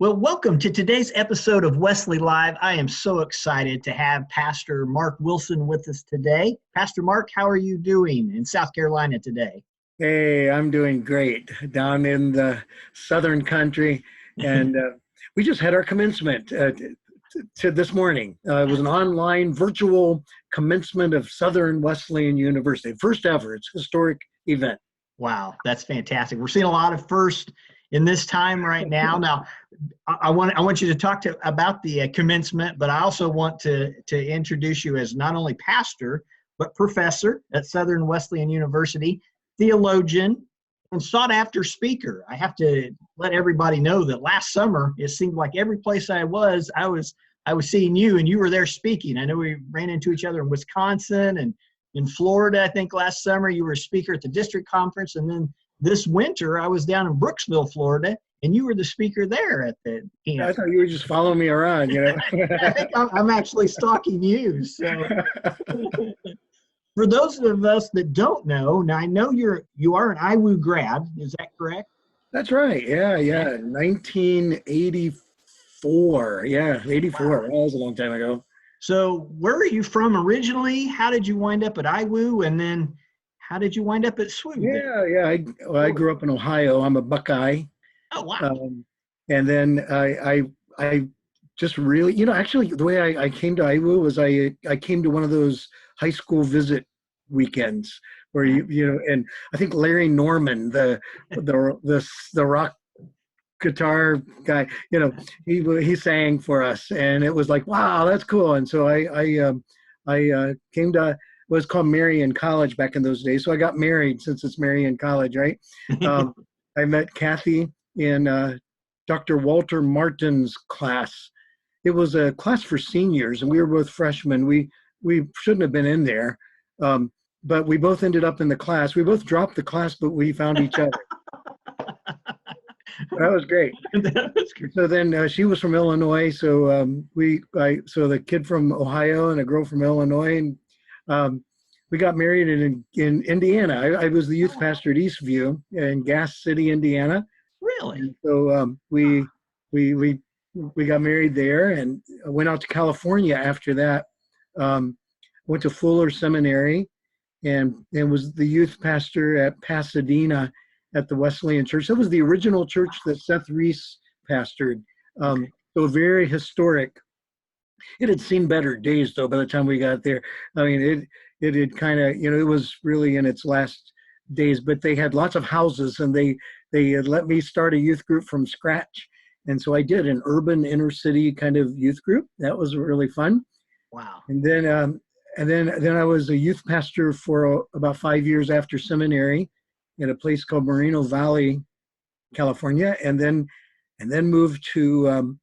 Well, welcome to today's episode of Wesley Live. I am so excited to have Pastor Mark Wilson with us today. Pastor Mark, how are you doing in South Carolina today? Hey, I'm doing great down in the southern country. And we just had our commencement to this morning. It was an online virtual commencement of Southern Wesleyan University. First ever. It's a historic event. Wow, that's fantastic. We're seeing a lot of first in this time right now. Now, I want you to talk about the commencement, but I also want to introduce you as not only pastor, but professor at Southern Wesleyan University, theologian, and sought after speaker. I have to let everybody know that last summer, it seemed like every place I was seeing you, and you were there speaking. I know we ran into each other in Wisconsin and in Florida. I think last summer you were a speaker at the district conference, and then this winter I was down in Brooksville, Florida, and you were the speaker there at the camp. I thought you were just following me around, you know. I think I'm actually stalking you. So for those of us that don't know, now I know you are an IWU grad. Is that correct? That's right. Yeah. 1984. Yeah, 84. Wow. That was a long time ago. So where are you from originally? How did you wind up at IWU? And then how did you wind up at SWU? Yeah. I grew up in Ohio. I'm a Buckeye. Oh, wow. And then I just really, actually the way I came to IWU was I came to one of those high school visit weekends where and I think Larry Norman, the rock guitar guy, he sang for us, and it was like, wow, that's cool. And so I came to what's called Marian College back in those days. So I got married, since it's Marian College, right? I met Kathy in Dr. Walter Martin's class. It was a class for seniors, and we were both freshmen. We shouldn't have been in there, but we both ended up in the class. We both dropped the class, but we found each other. That was great. So then she was from Illinois, so so the kid from Ohio and a girl from Illinois, and we got married in Indiana. I was the youth pastor at Eastview in Gas City, Indiana. Really? And so we got married there, and went out to California after that. Went to Fuller Seminary, and was the youth pastor at Pasadena at the Wesleyan Church. That was the original church that Seth Reese pastored. So very historic. It had seen better days, though, by the time we got there. I mean, it had kind of, it was really in its last days, but they had lots of houses, and they had let me start a youth group from scratch. And so I did an urban inner city kind of youth group. That was really fun. Wow. And then I was a youth pastor for about 5 years after seminary in a place called Moreno Valley, California, and then moved to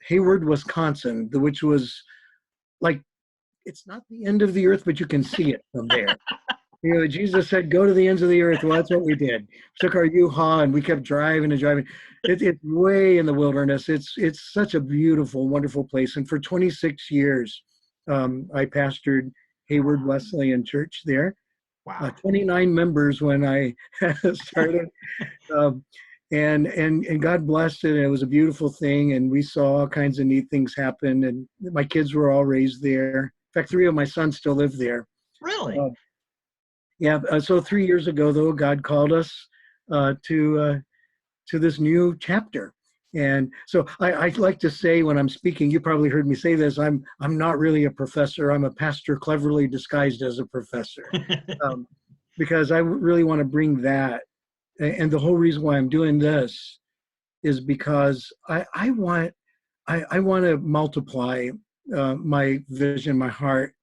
Hayward, Wisconsin, which was like, it's not the end of the earth, but you can see it from there. Jesus said, go to the ends of the earth. Well, that's what we did. We took our U-Haul and we kept driving and driving. It's way in the wilderness. It's such a beautiful, wonderful place. And for 26 years, I pastored Hayward Wesleyan Church there. Wow. 29 members when I started. And God blessed it. And it was a beautiful thing. And we saw all kinds of neat things happen. And my kids were all raised there. In fact, 3 of my sons still live there. Really? So 3 years ago, though, God called us to this new chapter. And so I like to say, when I'm speaking, you probably heard me say this, I'm not really a professor. I'm a pastor cleverly disguised as a professor, because I really want to bring that. And the whole reason why I'm doing this is because I want to multiply my vision, my heart,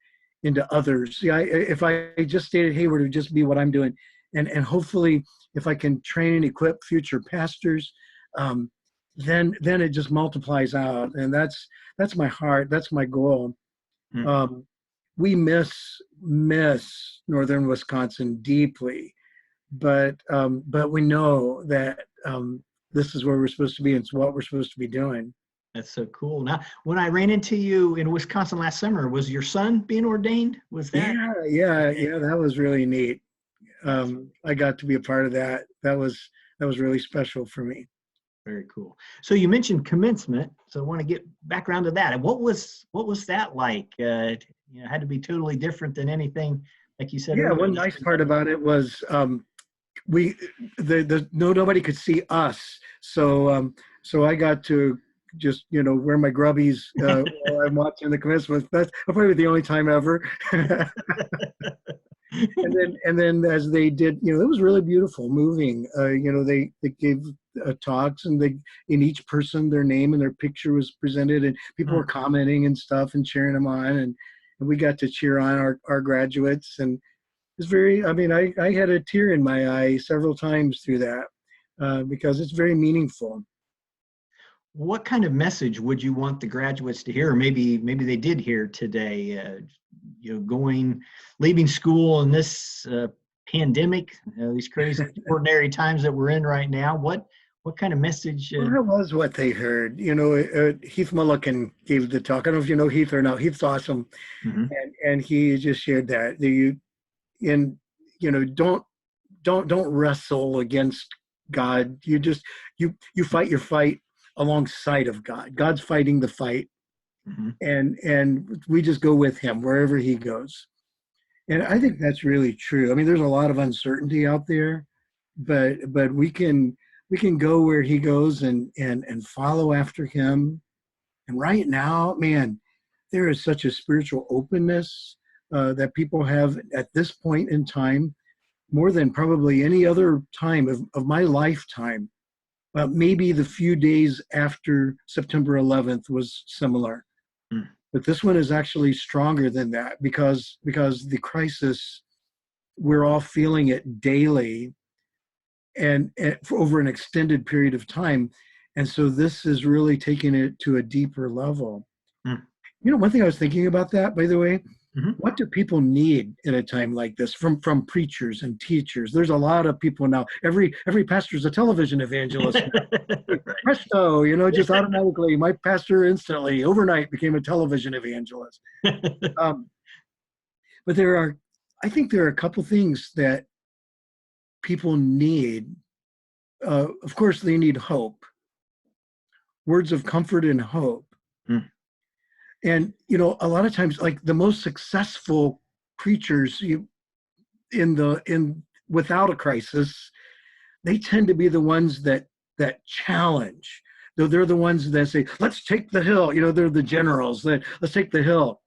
into others. See, if I just stayed at Hayward, it would just be what I'm doing. And hopefully, if I can train and equip future pastors, then it just multiplies out. And that's my heart. That's my goal. Mm-hmm. We miss northern Wisconsin deeply, but we know that this is where we're supposed to be. It's what we're supposed to be doing. That's so cool. Now, when I ran into you in Wisconsin last summer, was your son being ordained? Was that? Yeah. That was really neat. I got to be a part of that. That was really special for me. Very cool. So you mentioned commencement, so I want to get back around to that. And what was that like? Had to be totally different than anything, like you said Yeah, earlier. one That's nice been part done. about it was we the no nobody could see us, so I got to just wear my grubbies while I'm watching the commencement. That's probably the only time ever. And then as they did, it was really beautiful, moving. They gave talks, and they in each person their name and their picture was presented, and people were Hmm. commenting and stuff and cheering them on, and we got to cheer on our graduates, and it's very. I mean, I had a tear in my eye several times through that because it's very meaningful. What kind of message would you want the graduates to hear? Or maybe they did hear today. Leaving school in this pandemic, these crazy, extraordinary times that we're in right now. What kind of message? Well, that was what they heard. Heath Mulliken gave the talk. I don't know if you know Heath or not. Heath's awesome, Mhm. and he just shared that and don't wrestle against God. You fight your fight alongside of God. God's fighting the fight, Mhm. and we just go with him wherever he goes. And I think that's really true. I mean, there's a lot of uncertainty out there, but we can go where he goes and follow after him. And right now, man, there is such a spiritual openness that people have at this point in time, more than probably any other time of my lifetime. Maybe the few days after September 11th was similar, Mm. but this one is actually stronger than that because the crisis, we're all feeling it daily, and for over an extended period of time, and so this is really taking it to a deeper level. Mm. One thing I was thinking about that, by the way, Mhm. what do people need in a time like this from preachers and teachers? There's a lot of people now. Every pastor's a television evangelist now. Right. Presto, just automatically, my pastor instantly overnight became a television evangelist. Um, but I think there are a couple things that people need. Of course, they need hope, words of comfort and hope. Mm. And a lot of times, like the most successful preachers, in without a crisis, they tend to be the ones that challenge. Though they're the ones that say, "Let's take the hill." They're the generals that let's take the hill.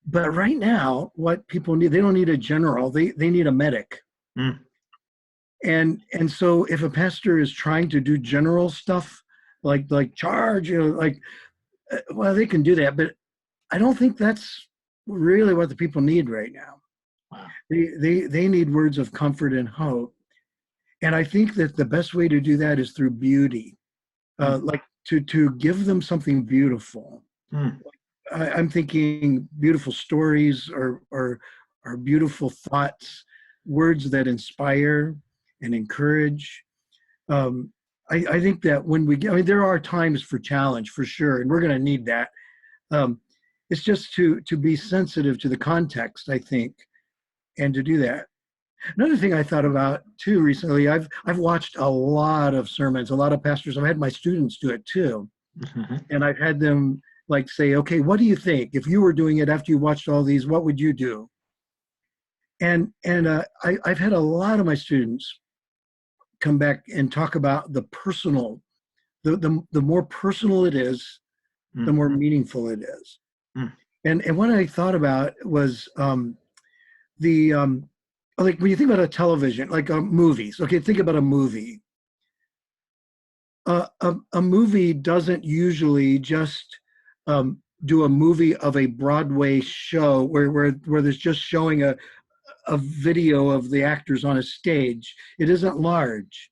But right now, what people need, they don't need a general. They need a medic. Mm. And so if a pastor is trying to do general stuff like charge, well, they can do that, but I don't think that's really what the people need right now. Wow. They need words of comfort and hope. And I think that the best way to do that is through beauty, Mm. like to give them something beautiful. Mm. I'm thinking beautiful stories or beautiful thoughts, words that inspire and encourage. Um, I think that when I mean, there are times for challenge for sure, and we're going to need that. Um, it's just to be sensitive to the context, I think, and to do that. Another thing I thought about too recently, I've watched a lot of sermons, a lot of pastors. I've had my students do it too, Mhm. and I've had them like say, "Okay, what do you think if you were doing it after you watched all these? What would you do?" And I've had a lot of my students come back and talk about the personal. The more personal it is, the Mm. more meaningful it is. Mm. And what I thought about was the like when you think about a television, like movies. Okay, think about a movie. A movie doesn't usually just do a movie of a Broadway show where there's just showing a video of the actors on a stage. It isn't large.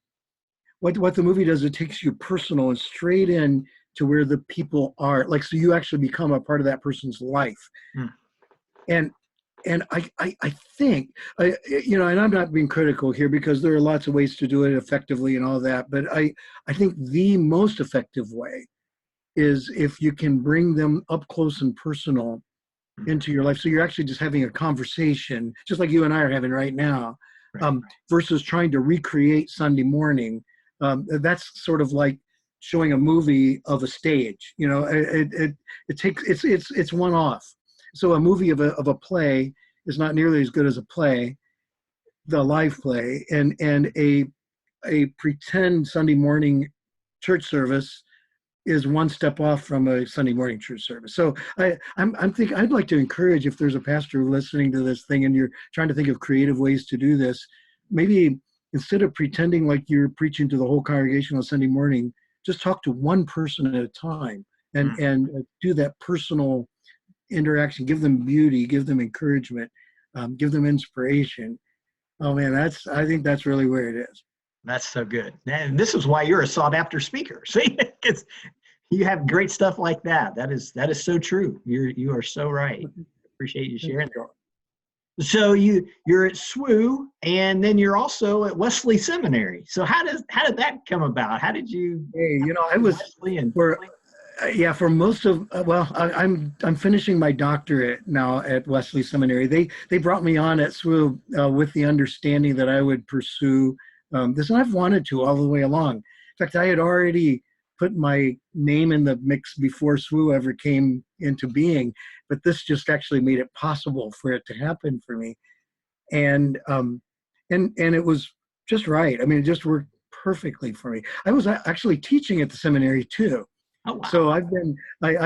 What the movie does, it takes you personal and straight in to where the people are, like, so you actually become a part of that person's life. Mm. and and I think and I'm not being critical here because there are lots of ways to do it effectively and all that, but I think the most effective way is if you can bring them up close and personal Mm. into your life, so you're actually just having a conversation just like you and I are having right now, Right. versus trying to recreate Sunday morning. That's sort of like showing a movie of a stage. You know, it takes it's one off. So a movie of a play is not nearly as good as a play, the live play, and a pretend Sunday morning church service is one step off from a Sunday morning church service. So I'm thinking I'd like to encourage, if there's a pastor listening to this thing and you're trying to think of creative ways to do this, maybe instead of pretending like you're preaching to the whole congregation on Sunday morning, just talk to one person at a time and do that personal interaction. Give them beauty, give them encouragement, give them inspiration. Oh man, I think that's really where it is. That's so good. And this is why you're a sought after speaker. See, because you have great stuff like that. That is so true. You are so right. Appreciate you sharing that. So you're at SWU, and then you're also at Wesley Seminary. So how did that come about? How did you? Hey, I was for most of I'm finishing my doctorate now at Wesley Seminary. They brought me on at SWU with the understanding that I would pursue this, and I've wanted to all the way along. In fact, I had already put my name in the mix before SWU ever came into being, but this just actually made it possible for it to happen for me, and it was just right. I mean, it just worked perfectly for me. I was actually teaching at the seminary too. Oh, wow. So I've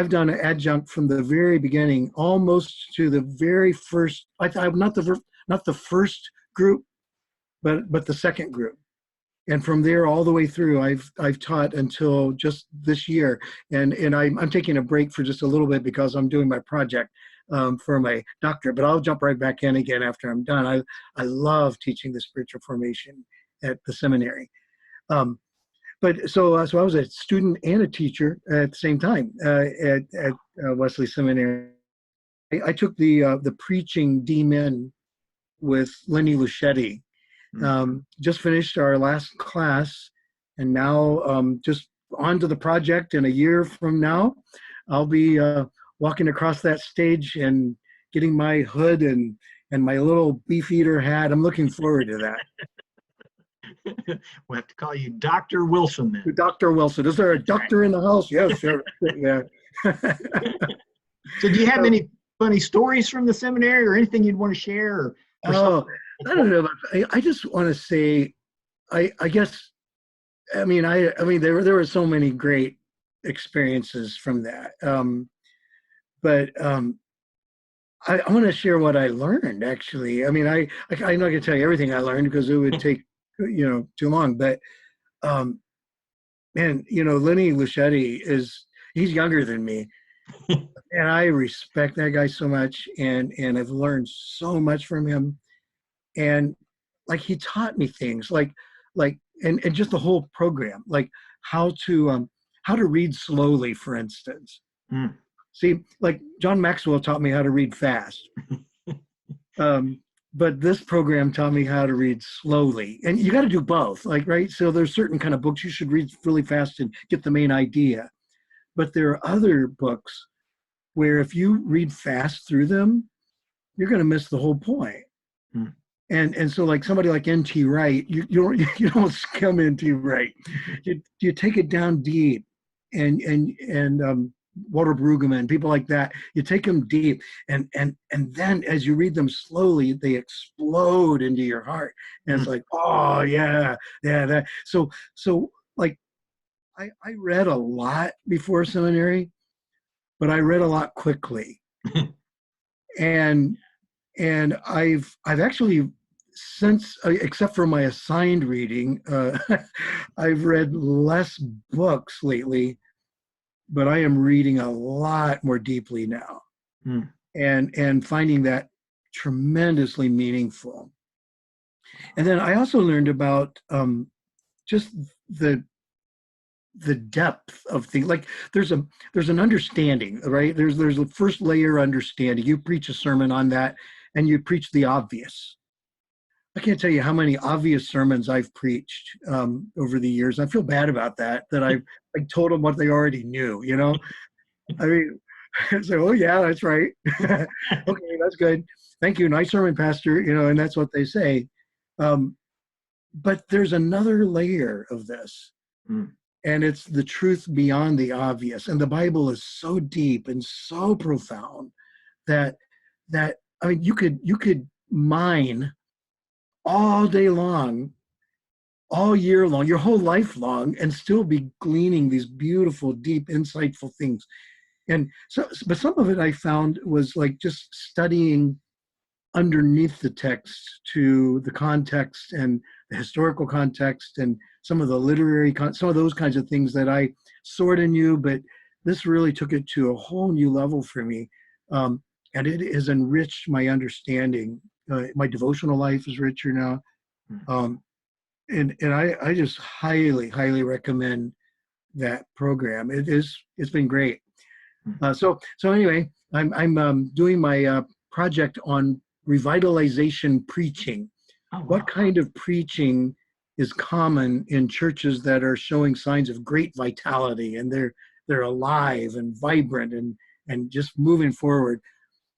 done an adjunct from the very beginning, almost to the very first. I'm not the first group, but the second group, and from there all the way through, I've taught until just this year, and I'm taking a break for just a little bit because I'm doing my project for my doctorate. But I'll jump right back in again after I'm done. I love teaching the spiritual formation at the seminary. But so I was a student and a teacher at the same time at Wesley Seminary. I took the preaching D-Min with Lenny Luschetti. Just finished our last class, and now just on to the project. And a year from now, I'll be walking across that stage and getting my hood and my little beefeater hat. I'm looking forward to that. We'll have to call you Dr. Wilson then. Dr. Wilson. Is there a doctor in the house? Yes, sure. Yeah. So do you have any funny stories from the seminary or anything you'd want to share? I don't know. I just want to say, I guess, I mean, there were so many great experiences from that. But I want to share what I learned, actually. I mean, I'm not going to tell you everything I learned because it would take, too long. But, man, Lenny Luschetti he's younger than me. And I respect that guy so much. And I've learned so much from him. And like, he taught me things and just the whole program, like how to read slowly, for instance. See, like John Maxwell taught me how to read fast. But this program taught me how to read slowly. And you got to do both, right? So there's certain kind of books you should read really fast and get the main idea. But there are other books where if you read fast through them, you're going to miss the whole point. And so like somebody like N.T. Wright, you don't skim N.T. Wright. You take it down deep, and Walter Brueggemann, people like that. You take them deep, and then as you read them slowly, they explode into your heart, and it's like, oh yeah, that. So like, I read a lot before seminary, but I read a lot quickly, and I've actually, since, except for my assigned reading, I've read less books lately, but I am reading a lot more deeply now, and finding that tremendously meaningful. And then I also learned about just the depth of things. Like there's an understanding, right? There's a first layer understanding. You preach a sermon on that, and you preach the obvious. I can't tell you how many obvious sermons I've preached over the years. I feel bad about that I told them what they already knew, I mean, so, oh yeah, that's right. Okay, that's good. Thank you. Nice sermon, Pastor, and that's what they say. but there's another layer of this, Mm. and it's the truth beyond the obvious. And the Bible is so deep and so profound that I mean, you could mine all day long, all year long, your whole life long, and still be gleaning these beautiful, deep, insightful things. And so, but some of it I found was like just studying underneath the text to the context and the historical context and some of the literary, some of those kinds of things that I sort of knew, but this really took it to a whole new level for me. And it has enriched my understanding. My devotional life is richer now. Mm. And I just highly, highly recommend that program. It's been great. So anyway, I'm doing my project on revitalization preaching. Oh, wow. What kind of preaching is common in churches that are showing signs of great vitality and they're alive and vibrant and just moving forward?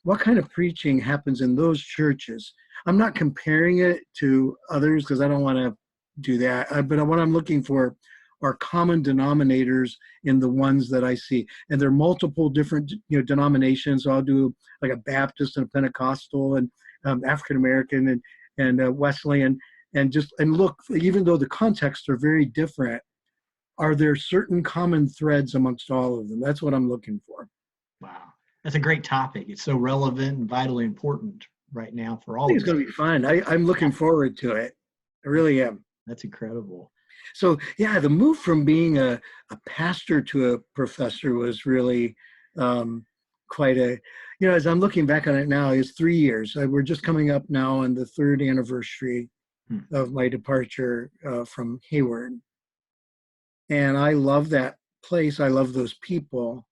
What kind of preaching happens in those churches? I'm not comparing it to others because I don't want to do that. But what I'm looking for are common denominators in the ones that I see. And there are multiple different denominations. So I'll do like a Baptist and a Pentecostal and African American and Wesleyan and look, even though the contexts are very different, are there certain common threads amongst all of them? That's what I'm looking for. Wow. That's a great topic. It's so relevant and vitally important right now for all I think of it's us. going to be fun. I'm looking forward to it. I really am. That's incredible. So yeah, the move from being a pastor to a professor was really quite a, as I'm looking back on it now, it's 3 years. We're just coming up now on the third anniversary of my departure from Hayward. And I love that place. I love those people.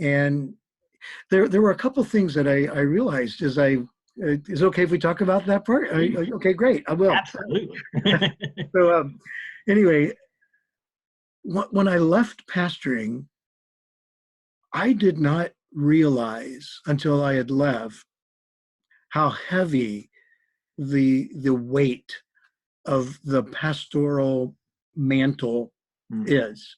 And there were a couple things that I realized as is it okay if we talk about that part? Okay, great. I will. Absolutely. So anyway, when I left pastoring, I did not realize until I had left how heavy the weight of the pastoral mantle is.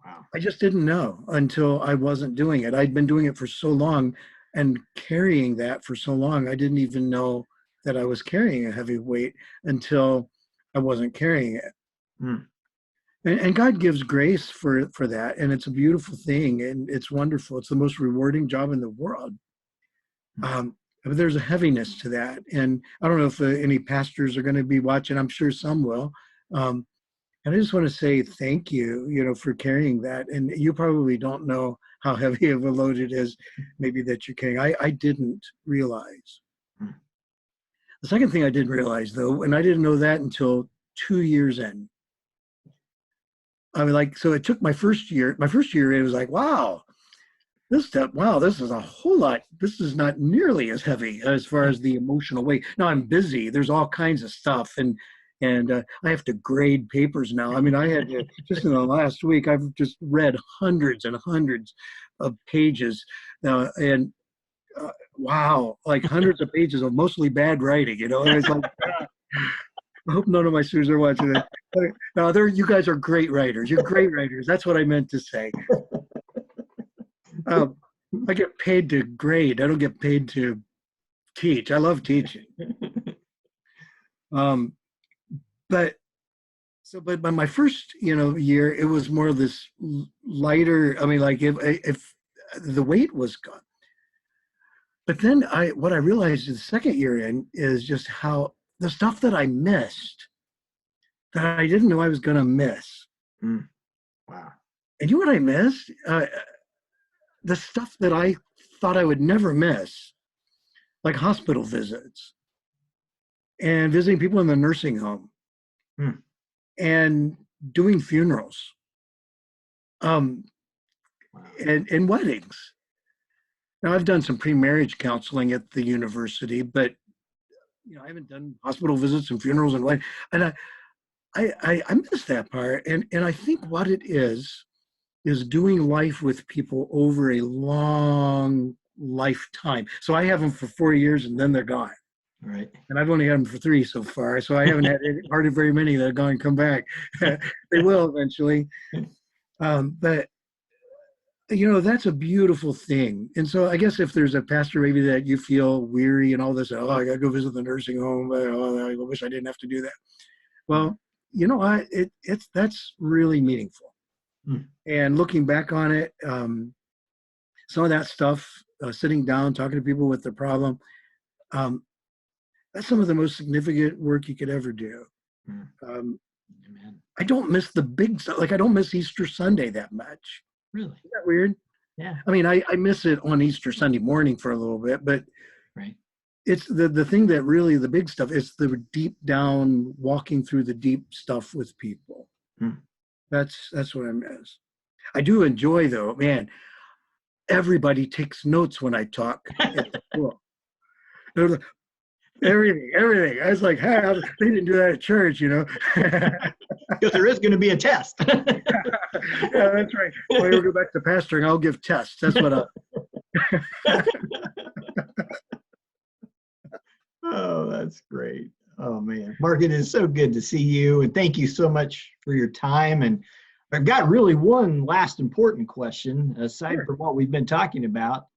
Wow. I just didn't know until I wasn't doing it. I'd been doing it for so long and carrying that for so long. I didn't even know that I was carrying a heavy weight until I wasn't carrying it. And God gives grace for that. And it's a beautiful thing. And it's wonderful. It's the most rewarding job in the world. But there's a heaviness to that. And I don't know if any pastors are going to be watching. I'm sure some will. And I just want to say thank you, for carrying that. And you probably don't know how heavy of a load it is, maybe that you're carrying. I didn't realize. The second thing I didn't realize, though, and I didn't know that until 2 years in. I mean, so it took my first year. My first year, it was like, wow, this is a whole lot. This is not nearly as heavy as far as the emotional weight. Now I'm busy. There's all kinds of stuff, and I have to grade papers now. I mean, I had to, just in the last week, I've just read hundreds and hundreds of pages, and wow, like hundreds of pages of mostly bad writing. And it's like, I hope none of my students are watching it. No, you guys are great writers. You're great writers. That's what I meant to say. I get paid to grade. I don't get paid to teach. I love teaching. But by my first, year, it was more of this lighter. I mean, like if the weight was gone. But then what I realized the second year in is just how the stuff that I missed that I didn't know I was going to miss. Wow. And you know what I missed? The stuff that I thought I would never miss, like hospital visits and visiting people in the nursing home and doing funerals and weddings. Now, I've done some pre-marriage counseling at the university, but I haven't done hospital visits and funerals and weddings. And I miss that part. And I think what it is doing life with people over a long lifetime. So I have them for 4 years and then they're gone. Right. And I've only had them for 3 so far, so I haven't had hardly very many that have gone and come back. They will eventually. But that's a beautiful thing. And so I guess if there's a pastor maybe that you feel weary and all this, oh, I got to go visit the nursing home. Oh, I wish I didn't have to do that. Well, that's really meaningful. And looking back on it, some of that stuff, sitting down, talking to people with the problem, that's some of the most significant work you could ever do. I don't miss the big stuff. Like I don't miss Easter Sunday that much. Really? Is that weird? Yeah. I mean, I miss it on Easter Sunday morning for a little bit, but right. It's the thing that really the big stuff. It's the deep down walking through the deep stuff with people. That's what I miss. I do enjoy though, man. Everybody takes notes when I talk at the school. Everything. I was like, hey, they didn't do that at church, Because there is going to be a test. Yeah, that's right. When I go back to pastoring, I'll give tests. That's what I'll. Oh, that's great. Oh, man. Mark, it is so good to see you. And thank you so much for your time. And I've got really one last important question, aside from what we've been talking about.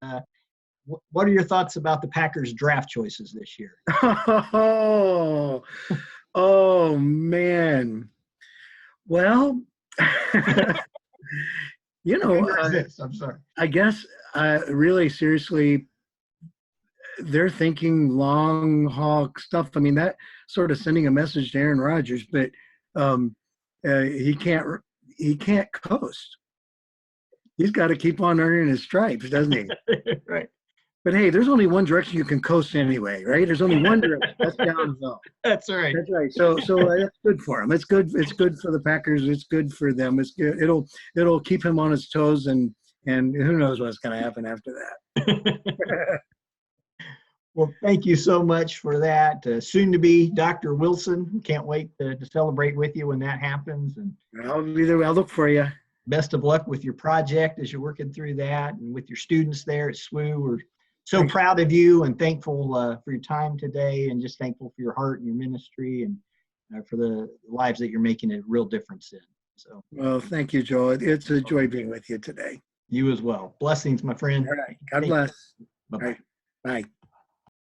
What are your thoughts about the Packers draft choices this year? Oh man. Well, I'm sorry. I guess really seriously, they're thinking long haul stuff. I mean, that sort of sending a message to Aaron Rodgers, but he can't coast. He's got to keep on earning his stripes, doesn't he? Right. But hey, there's only one direction you can coast anyway, right? There's only one direction. That's downhill. That's right. That's right. So that's good for him. It's good. It's good for the Packers. It's good for them. It's good. It'll keep him on his toes, and who knows what's going to happen after that. Well, thank you so much for that. Soon to be Dr. Wilson. Can't wait to celebrate with you when that happens. And I'll be there. I'll look for you. Best of luck with your project as you're working through that, and with your students there at SWU. We're so proud of you and thankful for your time today, and just thankful for your heart and your ministry, and for the lives that you're making a real difference in. So, well, thank you, Joel. It's a joy being with you today. You as well. Blessings, my friend. All right. God bless. Bye-bye. All right. Bye.